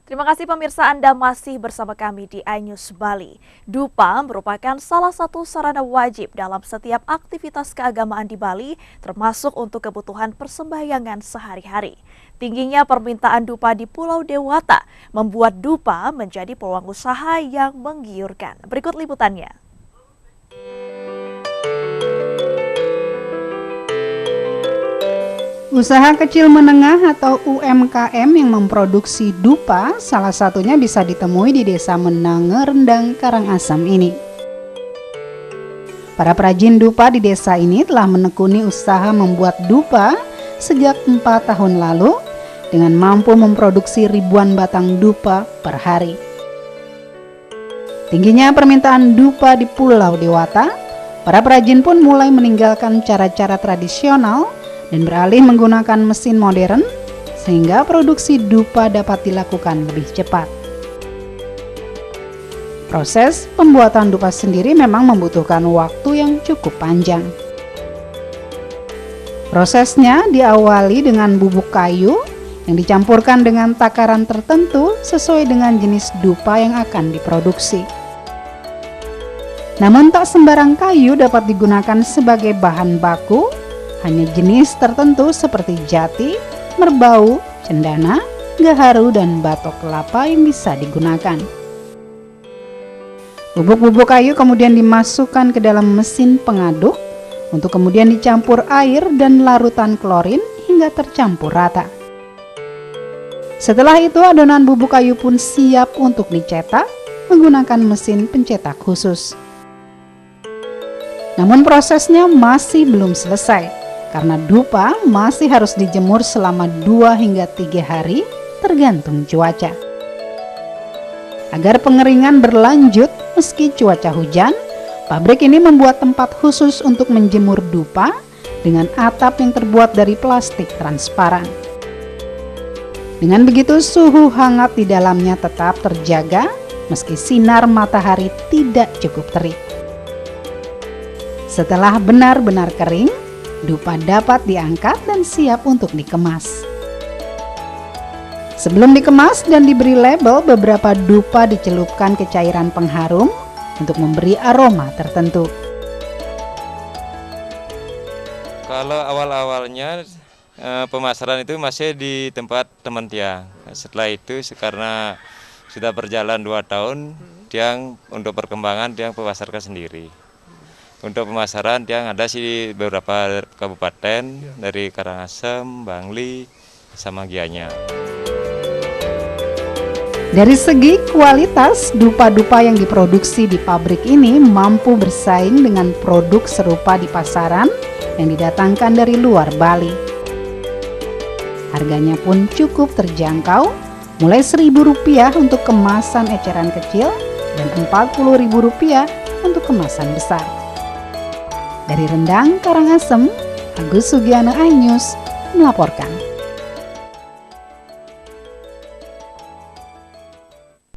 Terima kasih pemirsa, Anda masih bersama kami di iNews Bali. Dupa merupakan salah satu sarana wajib dalam setiap aktivitas keagamaan di Bali, termasuk untuk kebutuhan persembahyangan sehari-hari. Tingginya permintaan dupa di Pulau Dewata membuat dupa menjadi peluang usaha yang menggiurkan. Berikut liputannya. Usaha kecil menengah atau UMKM yang memproduksi dupa salah satunya bisa ditemui di Desa Menange Rendang Karangasem ini. Para perajin dupa di desa ini telah menekuni usaha membuat dupa sejak 4 tahun lalu dengan mampu memproduksi ribuan batang dupa per hari. Tingginya permintaan dupa di Pulau Dewata, para perajin pun mulai meninggalkan cara-cara tradisional dan beralih menggunakan mesin modern sehingga produksi dupa dapat dilakukan lebih cepat. Proses pembuatan dupa sendiri memang membutuhkan waktu yang cukup panjang. Prosesnya diawali dengan bubuk kayu yang dicampurkan dengan takaran tertentu sesuai dengan jenis dupa yang akan diproduksi. Namun tak sembarang kayu dapat digunakan sebagai bahan baku. Hanya jenis tertentu seperti jati, merbau, cendana, gaharu, dan batok kelapa yang bisa digunakan. Bubuk-bubuk kayu kemudian dimasukkan ke dalam mesin pengaduk untuk kemudian dicampur air dan larutan klorin hingga tercampur rata. Setelah itu adonan bubuk kayu pun siap untuk dicetak menggunakan mesin pencetak khusus. Namun prosesnya masih belum selesai, karena dupa masih harus dijemur selama 2 hingga 3 hari tergantung cuaca. Agar pengeringan berlanjut meski cuaca hujan, pabrik ini membuat tempat khusus untuk menjemur dupa dengan atap yang terbuat dari plastik transparan. Dengan begitu suhu hangat di dalamnya tetap terjaga meski sinar matahari tidak cukup terik. Setelah benar-benar kering, dupa dapat diangkat dan siap untuk dikemas. Sebelum dikemas dan diberi label, beberapa dupa dicelupkan ke cairan pengharum untuk memberi aroma tertentu. Kalau awal-awalnya pemasaran itu masih di tempat teman Tiang. Setelah itu karena sudah berjalan 2 tahun, Tiang untuk perkembangan Tiang memasarkan sendiri. Untuk pemasaran yang ada sih beberapa kabupaten dari Karangasem, Bangli, sama Gianyar. Dari segi kualitas, dupa-dupa yang diproduksi di pabrik ini mampu bersaing dengan produk serupa di pasaran yang didatangkan dari luar Bali. Harganya pun cukup terjangkau, mulai Rp1.000 untuk kemasan eceran kecil dan Rp40.000 untuk kemasan besar. Dari Rendang, Karangasem, Agus Sugiana, iNews melaporkan.